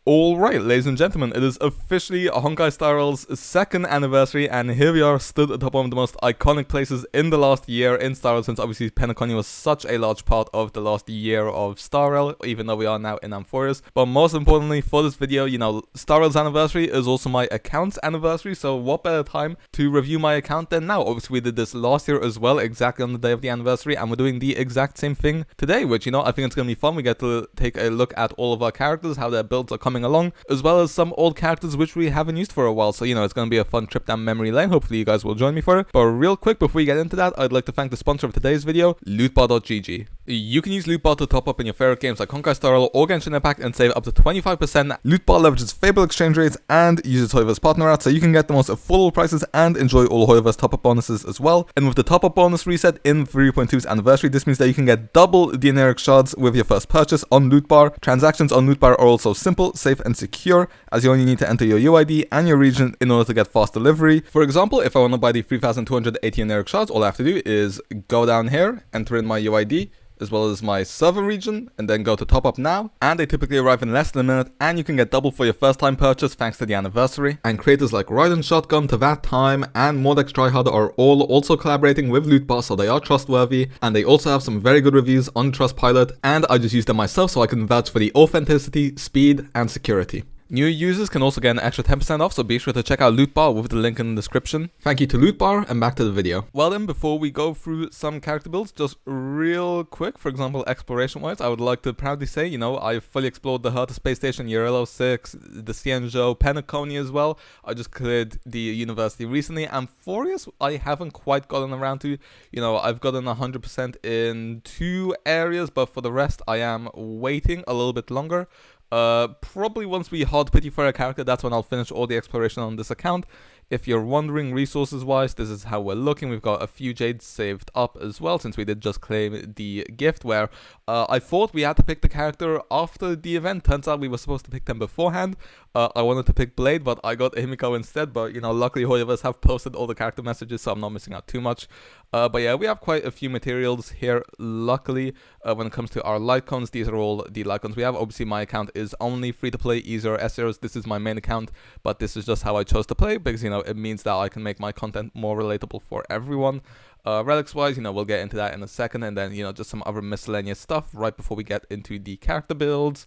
Alright, ladies and gentlemen, it is officially Honkai Star Rail's 2nd anniversary, and here we are stood atop one of the most iconic places in the last year in Star Rail, since obviously Penacony was such a large part of the last year of Star Rail, even though we are now in Amphorius. But most importantly for this video, Star Rail's anniversary is also my account's anniversary, so what better time to review my account than now? Obviously we did this last year as well, exactly on the day of the anniversary, and we're doing the exact same thing today, which, I think it's going to be fun. We get to take a look at all of our characters, how their builds are coming along, as well as some old characters which we haven't used for a while. So, it's going to be a fun trip down memory lane. Hopefully you guys will join me for it. But real quick, before we get into that, I'd like to thank the sponsor of today's video, lootbar.gg. You can use Lootbar to top up in your favorite games like Honkai Star Rail or Genshin Impact and save up to 25%. Lootbar leverages favorable exchange rates and uses Hoyoverse partner ads, so you can get the most affordable prices and enjoy all Hoyoverse top-up bonuses as well. And with the top-up bonus reset in 3.2's anniversary, this means that you can get double the generic shards with your first purchase on Lootbar. Transactions on Lootbar are also simple, safe, and secure, as you only need to enter your UID and your region in order to get fast delivery. For example, if I want to buy the 3,280 generic shards, all I have to do is go down here, enter in my UID, as well as my server region, and then go to top up now, and they typically arrive in less than a minute, and you can get double for your first time purchase thanks to the anniversary. And creators like Raiden Shotgun, To That Time, and Mordex Tryhard are all also collaborating with Lootbar, so they are trustworthy, and they also have some very good reviews on Trustpilot, and I just use them myself so I can vouch for the authenticity, speed, and security. New users can also get an extra 10% off, so be sure to check out Lootbar with the link in the description. Thank you to Lootbar, and back to the video. Well then, before we go through some character builds, just real quick, for example, exploration-wise, I would like to proudly say, I've fully explored the Herta Space Station, E0S0, the Cienjo, Penacony as well. I just cleared the university recently. Amphorius, I haven't quite gotten around to. I've gotten 100% in 2 areas, but for the rest, I am waiting a little bit longer. Probably once we hard pity for a character, that's when I'll finish all the exploration on this account. If you're wondering resources wise, this is how we're looking. We've got a few jades saved up as well, since we did just claim the gift, where I thought we had to pick the character after the event. Turns out we were supposed to pick them beforehand. I wanted to pick Blade, but I got Himiko instead. But luckily Hoyoverse have posted all the character messages, so I'm not missing out too much. But yeah, we have quite a few materials here, luckily. When it comes to our light cones, these are all the light cones we have. Obviously my account is only free to play E0S0s. This is my main account, but this is just how I chose to play, because it means that I can make my content more relatable for everyone. Relics wise, we'll get into that in a second, and then just some other miscellaneous stuff right before we get into the character builds.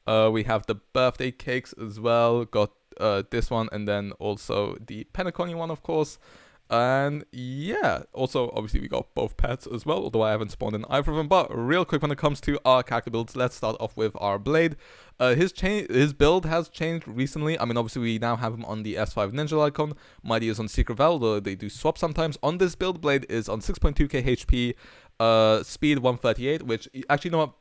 We have the birthday cakes as well, got this one, and then also the Penacony one, of course. And yeah, also obviously we got both pets as well, although I haven't spawned in either of them. But real quick, when it comes to our character builds, let's start off with our Blade. His build has changed recently. I mean, obviously we now have him on the S5 Ninja icon. Mighty is on Secret Val, though they do swap sometimes. On this build, Blade is on 6.2k HP, speed 138, which actually, what?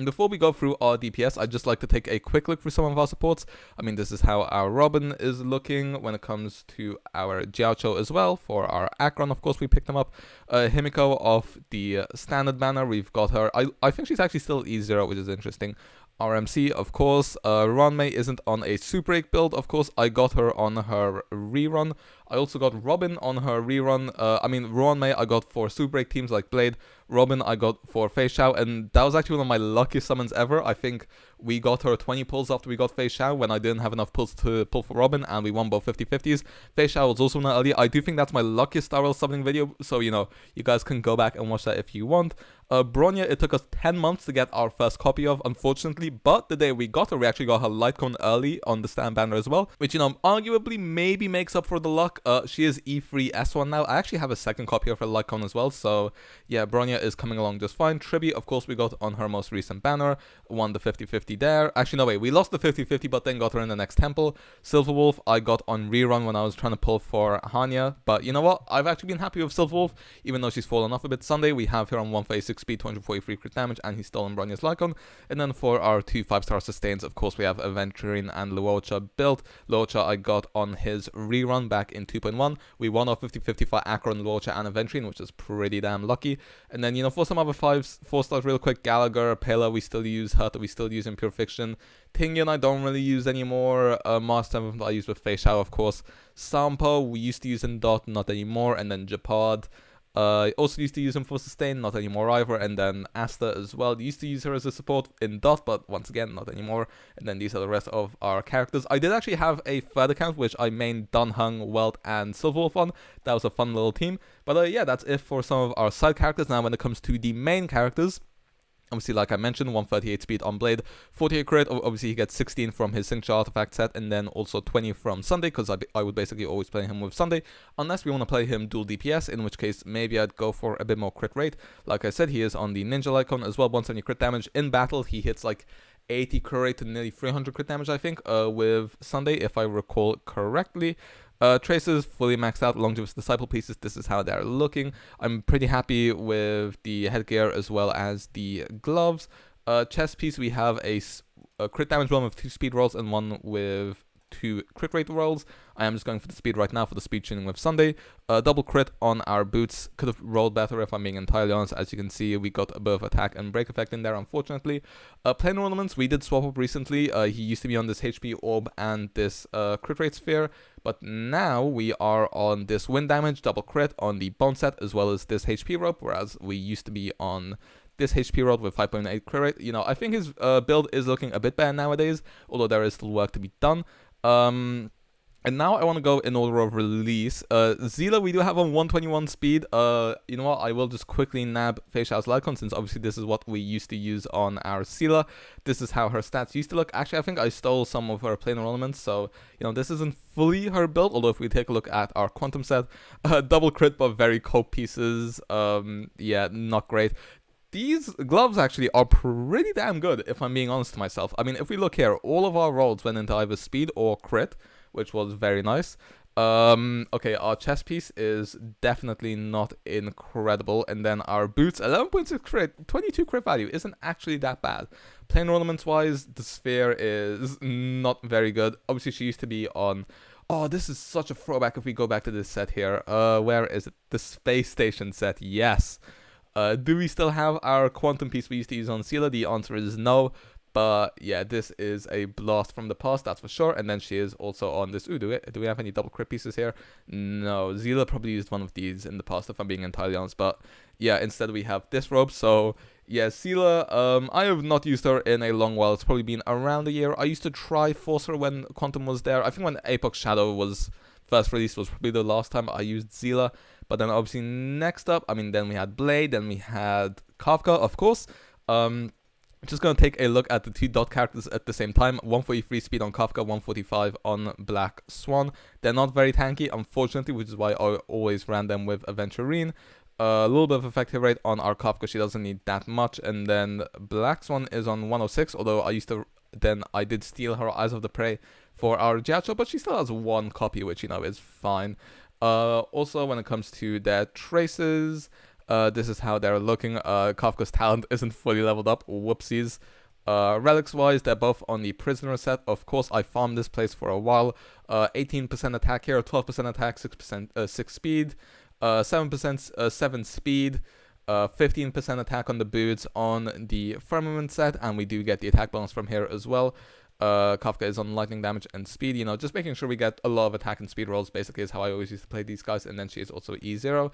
Before we go through our DPS, I'd just like to take a quick look through some of our supports. I mean, this is how our Robin is looking when it comes to our Jiaocho as well. For our Akron, of course, we picked them up. Himiko off the standard banner, we've got her. I think she's actually still E0, which is interesting. RMC, of course. Ronmei isn't on a Super 8 build, of course. I got her on her rerun. I also got Robin on her rerun. Ronmei I got for Super 8 teams like Blade. Robin I got for Fei Xiao, and that was actually one of my luckiest summons ever. I think we got her 20 pulls after we got Fei Xiao when I didn't have enough pulls to pull for Robin, and we won both 50-50s. Fei Xiao was also not early. I do think that's my luckiest Star Rail summoning video, so you guys can go back and watch that if you want. Bronya, it took us 10 months to get our first copy of, unfortunately, but the day we got her, we actually got her light cone early on the stand banner as well, which, arguably maybe makes up for the luck. She is E3S1 now. I actually have a second copy of her light cone as well, so yeah, Bronya is coming along just fine. Tribi, of course, we got on her most recent banner, won the 50-50 there. Actually, no, wait, we lost the 50-50, but then got her in the next temple. Silverwolf, I got on rerun when I was trying to pull for Hanya, but you know what? I've actually been happy with Silverwolf, even though she's fallen off a bit. Sunday, we have her on 136 speed, 243 crit damage, and he's still on Bronya's Lycon. And then for our 2 5-star sustains, of course, we have Aventurine and Luocha built. Luocha I got on his rerun back in 2.1. We won our 50-50 for Akron, Luocha, and Aventurine, which is pretty damn lucky. And then, for some other 4-stars real quick, Gallagher, Pela, we still use. Herta, we still use in Pure Fiction. Tingyun, I don't really use anymore. Mars 7, I use with Fei Xiao, of course. Sampo, we used to use in Dot, not anymore. And then Japad. Also used to use him for sustain, not anymore either. And then Asta as well, used to use her as a support in dot, but once again, not anymore. And then these are the rest of our characters. I did actually have a third account, which I mained Dunhung, Welt, and Silverwolf on. That was a fun little team. But yeah, that's it for some of our side characters. Now when it comes to the main characters, obviously, like I mentioned, 138 speed on Blade, 48 crit. Obviously, he gets 16 from his signature artifact set, and then also 20 from Sunday, because I would basically always play him with Sunday, unless we want to play him dual DPS, in which case maybe I'd go for a bit more crit rate. Like I said, he is on the Ninja icon as well, 170 crit damage. In battle, he hits like 80 crit rate to nearly 300 crit damage, I think, with Sunday, if I recall correctly. Traces fully maxed out, Longevous Disciple pieces, this is how they're looking. I'm pretty happy with the headgear as well as the gloves. Chest piece, we have a crit damage one with 2 speed rolls and one with 2 crit rate rolls. I am just going for the speed right now for the speed tuning with Sunday. Double crit on our boots, could have rolled better if I'm being entirely honest. As you can see, we got a bit of attack and break effect in there, unfortunately. Planar ornaments, we did swap up recently. He used to be on this HP orb and this crit rate sphere, but now we are on this wind damage, double crit on the bone set, as well as this HP rope, whereas we used to be on this HP rod with 5.8 crit rate. You know, I think his build is looking a bit better nowadays, although there is still work to be done. And now I want to go in order of release. Zila, we do have on 121 speed. You know what? I will just quickly nab Fei Xiao's Lycon, since obviously this is what we used to use on our Zila. This is how her stats used to look. Actually, I think I stole some of her planar elements, so, you know, this isn't fully her build, although if we take a look at our Quantum set, double crit, but very cope pieces. Yeah, not great. These gloves actually are pretty damn good, if I'm being honest to myself. I mean, if we look here, all of our rolls went into either speed or crit, which was very nice. Okay, our chest piece is definitely not incredible. And then our boots, 11.6 crit, 22 crit value isn't actually that bad. Plain ornaments-wise, the sphere is not very good. Obviously, she used to be on... Oh, this is such a throwback if we go back to this set here. Where is it? The Space Station set, yes. Do we still have our quantum piece we used to use on Zila? The answer is no. But yeah, this is a blast from the past, that's for sure. And then she is also on this. Ooh, do we have any double crit pieces here? No, Zila probably used one of these in the past, if I'm being entirely honest. But yeah, instead we have this robe. So yeah, Zila, I have not used her in a long while. It's probably been around a year. I used to try force her when Quantum was there. I think when Apex Shadow was first released was probably the last time I used Zila. But then obviously next up, I mean, then we had Blade, then we had Kafka, of course. Just going to take a look at the 2 dot characters at the same time. 143 speed on Kafka, 145 on Black Swan. They're not very tanky, unfortunately, which is why I always ran them with Aventurine. A little bit of effective rate on our Kafka, she doesn't need that much. And then Black Swan is on 106, although I did steal her Eyes of the Prey for our Jiacho, but she still has 1 copy, which, you know, is fine. Also, when it comes to their traces, this is how they're looking. Kafka's talent isn't fully leveled up. Whoopsies. Relics wise, they're both on the prisoner set. Of course, I farmed this place for a while. 18% attack here, 12% attack, 6% 6 speed, 7% 7 speed, 15% attack on the boots on the firmament set, and we do get the attack bonus from here as well. Kafka is on lightning damage and speed, you know, just making sure we get a lot of attack and speed rolls basically is how I always used to play these guys. And then she is also E0.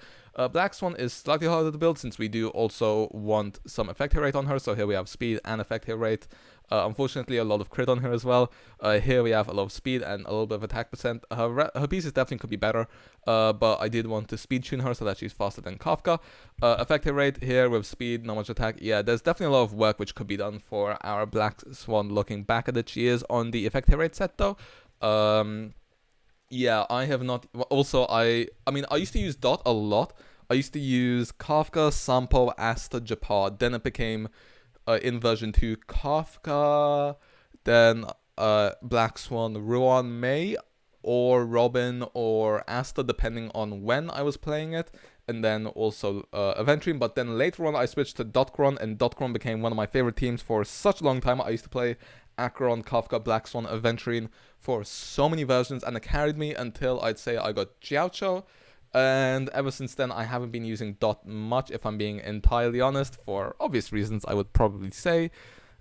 Black Swan is slightly harder to build since we do also want some effective rate on her. So here we have speed and effective rate. Unfortunately, a lot of crit on her as well. Here we have a lot of speed and a little bit of attack percent. Her pieces definitely could be better, but I did want to speed tune her so that she's faster than Kafka. Effective rate here with speed, not much attack. Yeah, there's definitely a lot of work which could be done for our Black Swan looking back at it. She is on the effective rate set though. Yeah, I have not... Also, I mean, I used to use Dot a lot. I used to use Kafka, Sampo, Asta, Japar. Then it became... in version 2, Kafka, then Black Swan, Ruan May, or Robin, or Asta, depending on when I was playing it, and then also Aventurine. But then later on I switched to Dotcron, and Dotcron became one of my favorite teams for such a long time. I used to play Acheron, Kafka, Black Swan, Aventurine for so many versions, and it carried me until I'd say I got Jiaocho. And ever since then, I haven't been using Dot much, if I'm being entirely honest, for obvious reasons, I would probably say.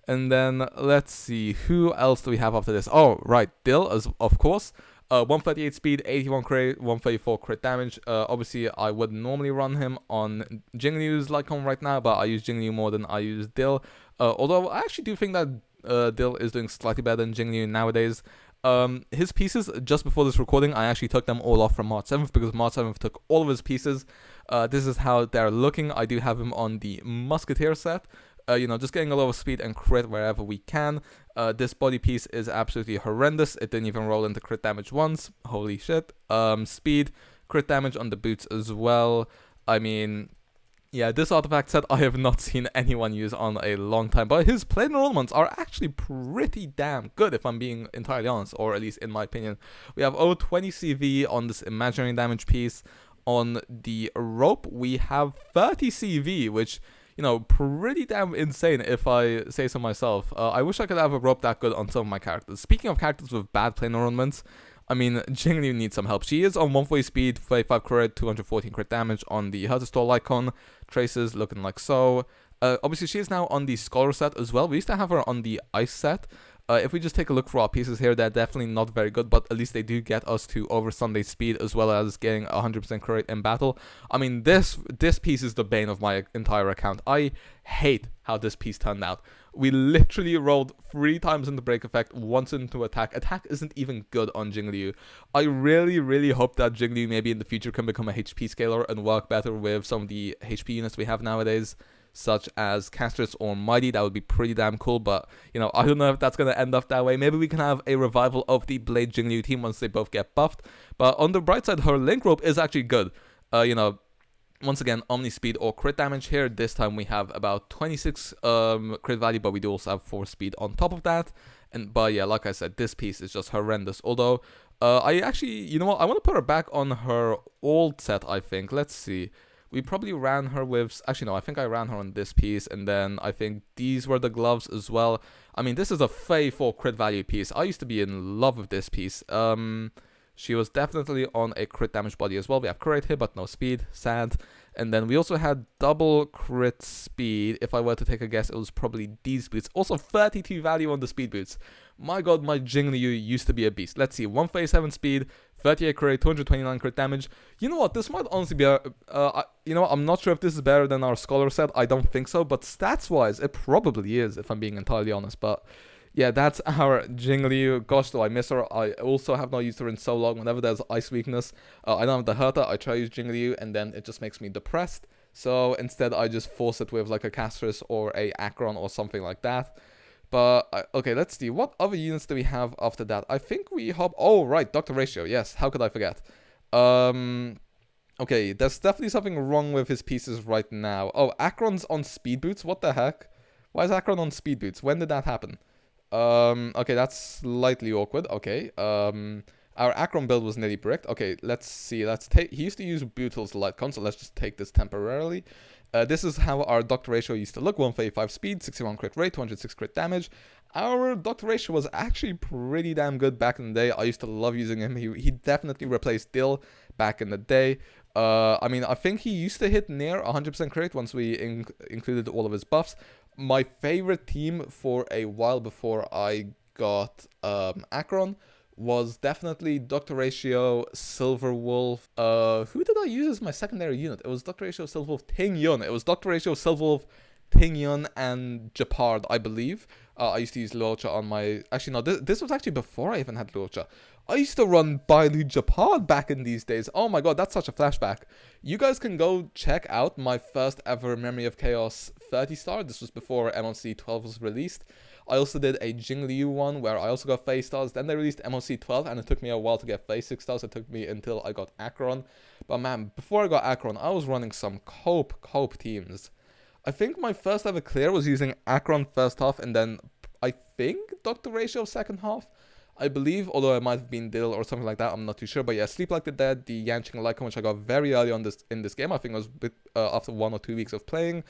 And then, let's see, who else do we have after this? Oh, right, Dill, of course. 138 speed, 81 crit, 134 crit damage. Obviously, I would normally run him on Jingliu's Lycon right now, but I use Jingliu more than I use Dill. Although I actually do think that Dill is doing slightly better than Jingliu nowadays. His pieces, just before this recording, I actually took them all off from March 7th because March 7th took all of his pieces. This is how they're looking. I do have him on the Musketeer set. Just getting a lot of speed and crit wherever we can. This body piece is absolutely horrendous. It didn't even roll into crit damage once. Holy shit. Speed, crit damage on the boots as well. I mean, yeah, this artifact set I have not seen anyone use on a long time, but his planar ornaments are actually pretty damn good, if I'm being entirely honest, or at least in my opinion. We have 20 CV on this imaginary damage piece. On the rope, we have 30 CV, which, pretty damn insane if I say so myself. I wish I could have a rope that good on some of my characters. Speaking of characters with bad planar ornaments, I mean, Jingliu needs some help. She is on 140 speed, 35 crit, 214 crit damage on the Hertastore Lycon. Traces looking like so. Obviously, she is now on the Scholar set as well. We used to have her on the Ice set. If we just take a look for our pieces here, they're definitely not very good, but at least they do get us to over Sunday speed as well as getting 100% crit in battle. I mean, this piece is the bane of my entire account. I hate how this piece turned out. We literally rolled 3 times into break effect, once into attack. Attack isn't even good on Jingliu. I really, really hope that Jingliu maybe in the future can become a HP scaler and work better with some of the HP units we have nowadays, such as Castrus or Mighty. That would be pretty damn cool, but, I don't know if that's going to end up that way. Maybe we can have a revival of the Blade Jingliu team once they both get buffed. But on the bright side, her Link Rope is actually good. Once again, Omni Speed or crit damage here. This time we have about 26 crit value, but we do also have 4 speed on top of that. But yeah, like I said, this piece is just horrendous. Although, I actually, I want to put her back on her old set, I think. Let's see. We probably ran her with... Actually, no, I think I ran her on this piece, and then I think these were the gloves as well. I mean, this is a Fey 4 crit value piece. I used to be in love with this piece. She was definitely on a crit damage body as well. We have crit here, but no speed. Sad. And then we also had double crit speed. If I were to take a guess, it was probably these boots. Also 32 value on the speed boots. My god, my Jingliu used to be a beast. Let's see, 137 speed, 38 crit, 229 crit damage. You know what, this might honestly be I'm not sure if this is better than our Scholar set. I don't think so, but stats-wise, it probably is, if I'm being entirely honest. But yeah, that's our Jingliu. Gosh, do I miss her. I also have not used her in so long. Whenever there's ice weakness, I don't have the Herta, I try to use Jingliu, and then it just makes me depressed. So instead, I just force it with like a Castrus or a Akron or something like that. But, okay, let's see. What other units do we have after that? I think we hop... Oh, right, Dr. Ratio. Yes, how could I forget? Okay, there's definitely something wrong with his pieces right now. Oh, Akron's on speed boots? What the heck? Why is Akron on speed boots? When did that happen? Okay, that's slightly awkward. Okay, our Akron build was nearly bricked. Okay, let's see. He used to use Brutal's Lightcon, so let's just take this temporarily. This is how our Doctor Ratio used to look. 135 speed, 61 crit rate, 206 crit damage. Our Doctor Ratio was actually pretty damn good back in the day. I used to love using him. He definitely replaced Dill back in the day. I mean, I think he used to hit near 100% crit once we included all of his buffs. My favorite team for a while before I got Akron was definitely Dr. Ratio, Silver Wolf. Who did I use as my secondary unit? It was Dr. Ratio, Silver Wolf, Ting Yun. It was Dr. Ratio, Silver Wolf, Ting Yun, and Japard, I believe. I used to use Luocha on my... Actually, no, this was actually before I even had Luocha. I used to run Bailu Japard back in these days. Oh my god, that's such a flashback. You guys can go check out my first ever Memory of Chaos 30-star. This was before MLC 12 was released. I also did a Jingliu one where I also got Phase stars. Then they released MLC 12 and it took me a while to get Phase 6 stars. It took me until I got Akron. But man, before I got Akron, I was running some cope teams. I think my first ever clear was using Akron first half and then I think Dr. Ratio second half. I believe, although it might have been Dill or something like that, I'm not too sure. But yeah, Sleep Like the Dead, the Yanqing Lycon, which I got very early on in this game. I think it was after 1 or 2 weeks of playing.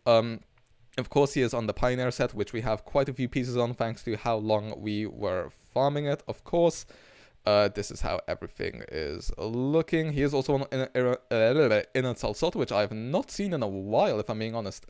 Of course, he is on the Pioneer set, which we have quite a few pieces on, thanks to how long we were farming it, of course. This is how everything is looking. He is also on Inner Salsota, which I have not seen in a while, if I'm being honest.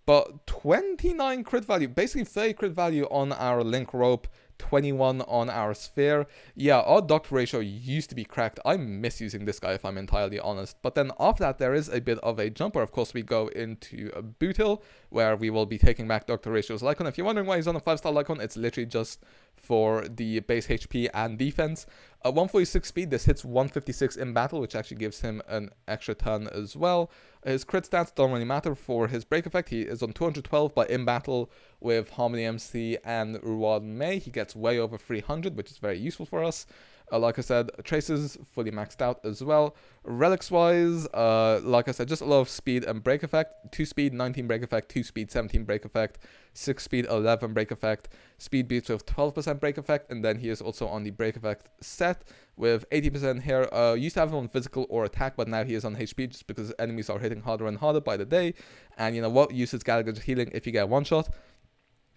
But 29 crit value, basically 30 crit value on our Link Rope, 21 on our sphere. Yeah, our doctor ratio used to be cracked. I miss using this guy if I'm entirely honest. But then after that, there is a bit of a jump where, of course, we go into a boot hill where we will be taking back Dr. Ratio's Lycon. If you're wondering why he's on a 5-star Lycon, it's literally just for the base HP and defense. 146 speed, this hits 156 in battle, which actually gives him an extra turn as well. His crit stats don't really matter for his break effect. He is on 212, but in battle with Harmony MC and Ruan Mei, he gets way over 300, which is very useful for us. Like I said, Traces fully maxed out as well. Relics wise, like I said, just a lot of speed and break effect. 2 speed, 19 break effect, 2 speed, 17 break effect, 6 speed, 11 break effect, speed beats with 12% break effect, and then he is also on the break effect set with 80% here. Used to have him on physical or attack, but now he is on HP just because enemies are hitting harder and harder by the day. And you know what? Uses Gallagher's healing if you get one shot.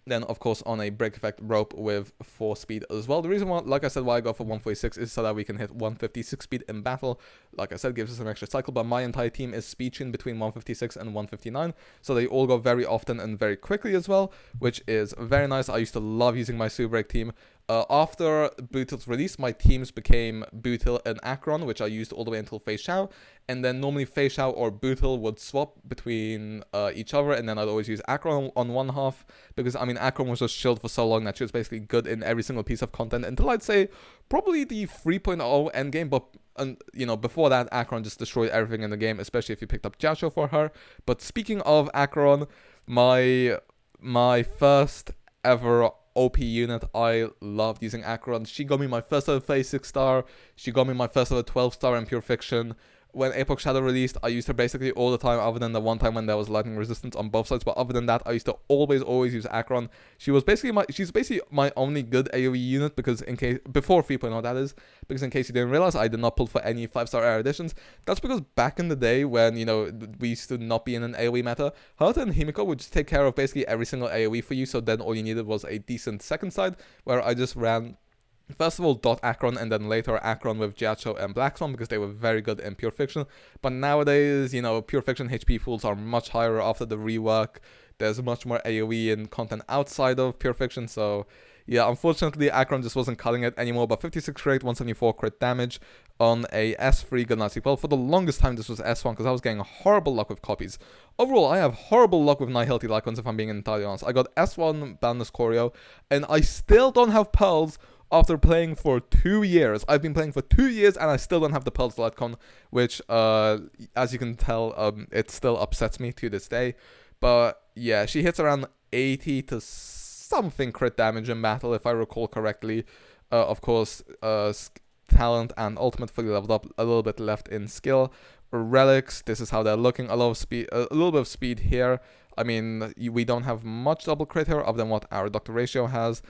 Then, of course, on a break effect rope with 4 speed as well. The reason why, like I said, why I go for 146 is so that we can hit 156 speed in battle. Like I said, gives us an extra cycle, but my entire team is speed tuned between 156 and 159. So they all go very often and very quickly as well, which is very nice. I used to love using my Subrek team. After Bootil's release, my teams became Bootil and Akron, which I used all the way until Fei Xiao. And then normally Fei Xiao or Bootil would swap between each other, and then I'd always use Akron on one half, because, I mean, Akron was just chilled for so long that she was basically good in every single piece of content until I'd say probably the 3.0 endgame, but you know, before that, Akron just destroyed everything in the game, especially if you picked up Jiaoshu for her. But speaking of Akron, my first ever OP unit, I loved using Akron. She got me my first ever phase 6-star. She got me my first ever 12-star in Pure Fiction. When Apex Shadow released, I used her basically all the time, other than the one time when there was lightning resistance on both sides. But other than that, I used to always use Akron. She's basically my only good AoE unit, because before 3.0 that is, because in case you didn't realize, I did not pull for any 5-star air editions. That's because back in the day when, you know, we used to not be in an AoE meta, Herta and Himiko would just take care of basically every single AoE for you. So then all you needed was a decent second side, where I just ran, first of all, Dot Akron, and then later Akron with Jiacho and Black Swan, because they were very good in Pure Fiction. But nowadays, you know, Pure Fiction HP pools are much higher after the rework. There's much more AoE and content outside of Pure Fiction, so yeah, unfortunately, Akron just wasn't cutting it anymore. But 56 crit, 174 crit damage on a S3 Gunnazi. Well, for the longest time, this was S1, because I was getting horrible luck with copies. Overall, I have horrible luck with Nihility Lycons, if I'm being entirely honest. I got S1 Boundless Choreo, and I still don't have Pearls after playing for 2 years. I've been playing for 2 years, and I still don't have the Pearls Lightcon, which, as you can tell, it still upsets me to this day. But yeah, she hits around 80 to something crit damage in battle, if I recall correctly. Of course, talent and ultimate fully leveled up, a little bit left in skill. Relics, this is how they're looking. A lot of speed, a little bit of speed here. I mean, we don't have much double crit here, other than what our Doctor Ratio has.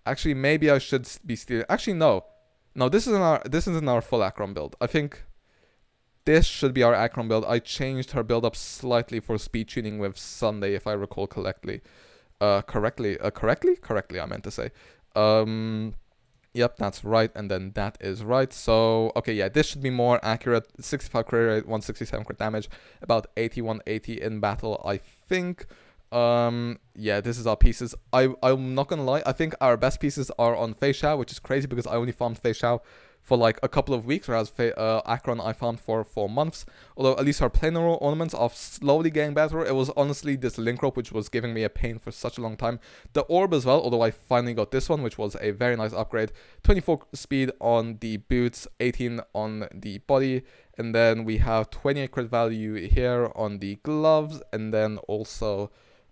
Actually, maybe I should be stealing. Actually, no, this isn't our full Akron build. I think this should be our Akron build. I changed her build up slightly for speed tuning with Sunday, if I recall correctly. Correctly, I meant to say. Yep, that's right, and then that is right. So, okay, yeah, this should be more accurate. 65 crit rate, 167 crit damage, about 80, 180 in battle, I think. Yeah, this is our pieces. I'm not gonna lie, I think our best pieces are on Fei Xiao, which is crazy because I only farmed Fei Xiao for like a couple of weeks, whereas Akron I farmed for 4 months. Although at least her planar ornaments are slowly getting better. It was honestly this link rope which was giving me a pain for such a long time. The orb as well, although I finally got this one, which was a very nice upgrade. 24 speed on the boots, 18 on the body, and then we have 28 crit value here on the gloves, and then also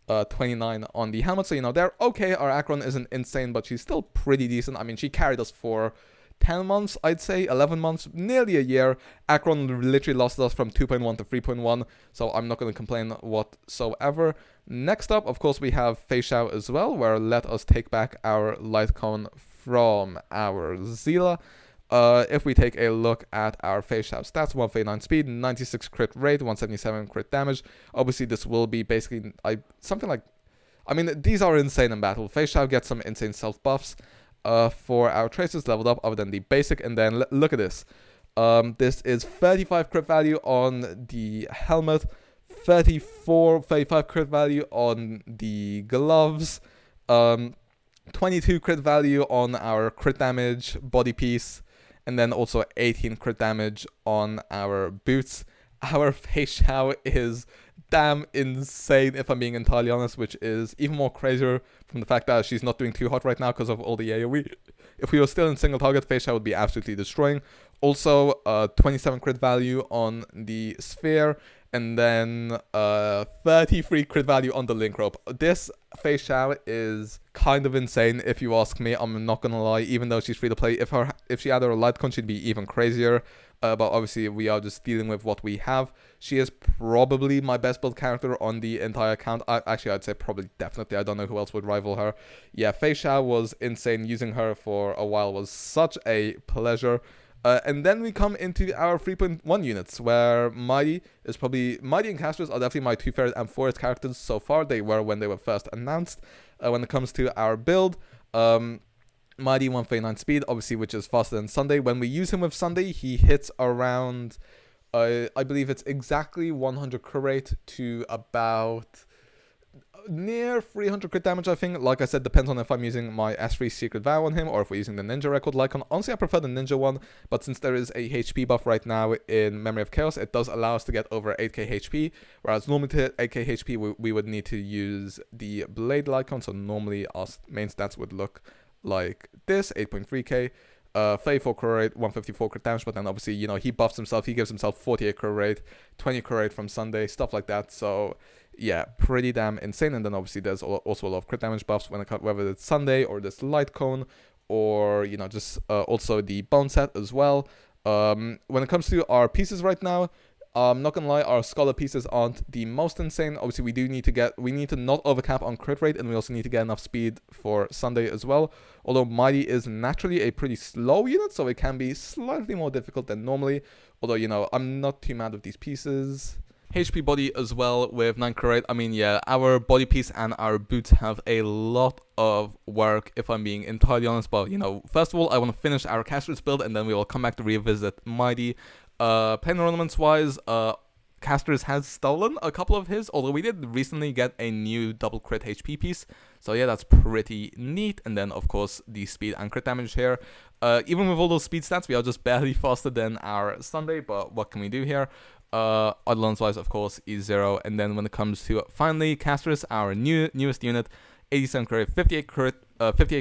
29 on the helmet. So, you know, they're okay. Our Akron isn't insane, but she's still pretty decent. I mean, she carried us for 10 months, I'd say, 11 months, nearly a year. Akron literally lost us from 2.1 to 3.1, so I'm not going to complain whatsoever. Next up, of course, we have Fei Xiao as well, where let us take back our light cone from our Zila. If we take a look at our Fei Xiao stats, 139 speed, 96 crit rate, 177 crit damage. Obviously, this will be basically something like, I mean, these are insane in battle. Fei Xiao gets some insane self buffs. For our traces leveled up other than the basic, and then look at this. This is 35 crit value on the helmet, 35 crit value on the gloves, 22 crit value on our crit damage body piece, and then also 18 crit damage on our boots. Our Fei Xiao is damn insane, if I'm being entirely honest, which is even more crazier from the fact that she's not doing too hot right now because of all the AoE. If we were still in single target, Fei Xiao would be absolutely destroying. Also, 27 crit value on the sphere, and then 33 crit value on the link rope. This Fei Xiao is kind of insane, if you ask me. I'm not gonna lie, even though she's free to play. If she had her light con, she'd be even crazier. But obviously, we are just dealing with what we have. She is probably my best build character on the entire account. Actually, I'd say probably definitely. I don't know who else would rival her. Yeah, Fei Xiao was insane. Using her for a while was such a pleasure. And then we come into our 3.1 units, where Mighty and Castrus are definitely my two favorite and favorite characters so far. They were when they were first announced. When it comes to our build, Mighty 139 speed, obviously, which is faster than Sunday. When we use him with Sunday, he hits around, I believe it's exactly 100 crit rate to about near 300 crit damage, I think. Like I said, depends on if I'm using my S3 Secret Vow on him or if we're using the Ninja Record Lycon. Honestly, I prefer the Ninja one, but since there is a HP buff right now in Memory of Chaos, it does allow us to get over 8k HP, whereas normally to hit 8k HP, we would need to use the Blade Lycon, so normally our main stats would look like this, 8.3k. 34 crit rate, 154 crit damage, but then obviously, you know, he buffs himself, he gives himself 48 crit rate, 20 crit rate from Sunday, stuff like that. So yeah, pretty damn insane. And then obviously there's also a lot of crit damage buffs when it comes, whether it's Sunday or this light cone, or, you know, just also the bone set as well. When it comes to our pieces right now, I'm not gonna lie, our scholar pieces aren't the most insane. Obviously, we need to not overcap on crit rate, and we also need to get enough speed for Sunday as well. Although Mighty is naturally a pretty slow unit, so it can be slightly more difficult than normally. Although, you know, I'm not too mad with these pieces. HP body as well with 9 crit rate. I mean, yeah, our body piece and our boots have a lot of work, if I'm being entirely honest. But, you know, first of all, I want to finish our Castrus build, and then we will come back to revisit Mighty. Pain ornaments wise, Castrus has stolen a couple of his, although we did recently get a new double crit HP piece, so yeah, that's pretty neat. And then of course the speed and crit damage here. Even with all those speed stats, we are just barely faster than our Sunday, but what can we do here? Odlons wise, of course, E0. And then when it comes to finally Castrus, our newest unit, 87 crit, 58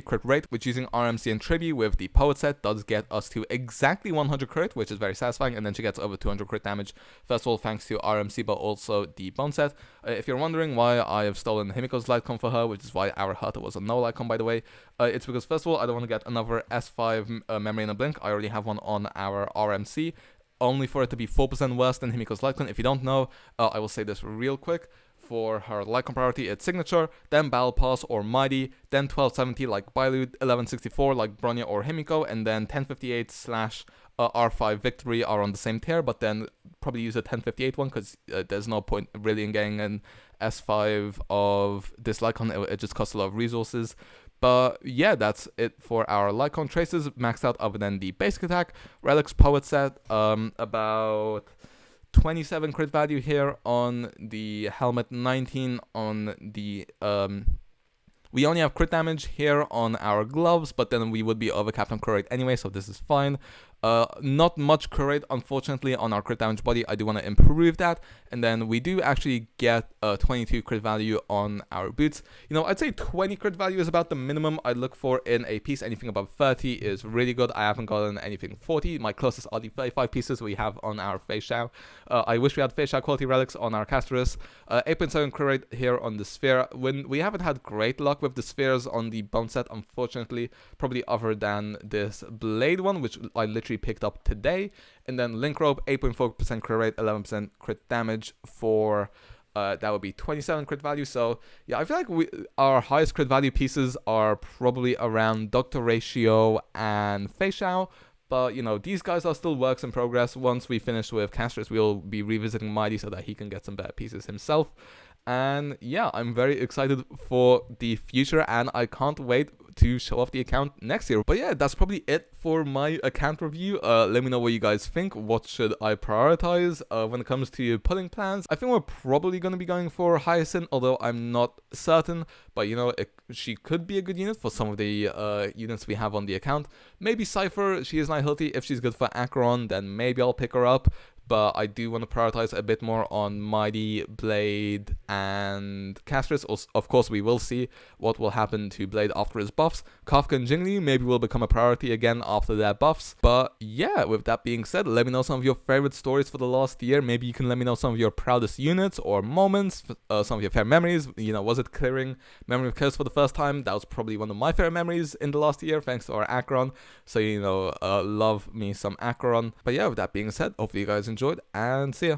crit rate, which using RMC and Tribute with the Poet set does get us to exactly 100 crit, which is very satisfying, and then she gets over 200 crit damage, first of all thanks to RMC, but also the Bone set. If you're wondering why I have stolen Himiko's Lightcon for her, which is why our Herta was a no Lightcon, by the way, it's because first of all, I don't want to get another S5 memory in a blink. I already have one on our RMC, only for it to be 4% worse than Himiko's Lightcon. If you don't know, I will say this real quick. For her Lycon priority, it's Signature, then Battle Pass or Mighty, then 1270 like Bailu, 1164 like Bronya or Himiko, and then 1058 / R5 Victory are on the same tier, but then probably use a 1058 one because there's no point really in getting an S5 of this Lycon, it just costs a lot of resources. But yeah, that's it for our Lycon traces, maxed out other than the basic attack. Relics Poet set, about 27 crit value here on the helmet, 19 on the we only have crit damage here on our gloves, but then we would be overcapped on crit rate anyway, so this is fine. Not much crit rate, unfortunately, on our crit damage body. I do want to improve that. And then we do actually get 22 crit value on our boots. You know, I'd say 20 crit value is about the minimum I look for in a piece. Anything above 30 is really good. I haven't gotten anything 40. My closest are the 35 pieces we have on our Fei Xiao. I wish we had Fei Xiao quality relics on our Castrus. 8.7 crit rate here on the sphere. When we haven't had great luck with the spheres on the bone set, unfortunately, probably other than this blade one, which I literally picked up today. And then link rope, 8.4% crit rate, 11% crit damage for that would be 27 crit value. So yeah, I feel like our highest crit value pieces are probably around Dr. Ratio and Fei Xiao. But, you know, these guys are still works in progress. Once we finish with Castrus, we'll be revisiting Mighty so that he can get some better pieces himself. And yeah, I'm very excited for the future, and I can't wait to show off the account next year. But yeah, that's probably it for my account review. Let me know what you guys think. What should I prioritize when it comes to pulling plans? I think we're probably going to be going for Hyacinth, although I'm not certain. But you know, she could be a good unit for some of the units we have on the account. Maybe Cypher, she is Nihility. If she's good for Acheron, then maybe I'll pick her up. But I do want to prioritize a bit more on Mighty, Blade, and Castris. Of course, we will see what will happen to Blade after his buffs. Kafka and Jingli maybe will become a priority again after their buffs. But yeah, with that being said, let me know some of your favorite stories for the last year. Maybe you can let me know some of your proudest units or moments, some of your favorite memories. You know, was it clearing Memory of Chaos for the first time? That was probably one of my favorite memories in the last year, thanks to our Acheron. So, you know, love me some Acheron. But yeah, with that being said, hopefully you guys enjoyed, and see ya.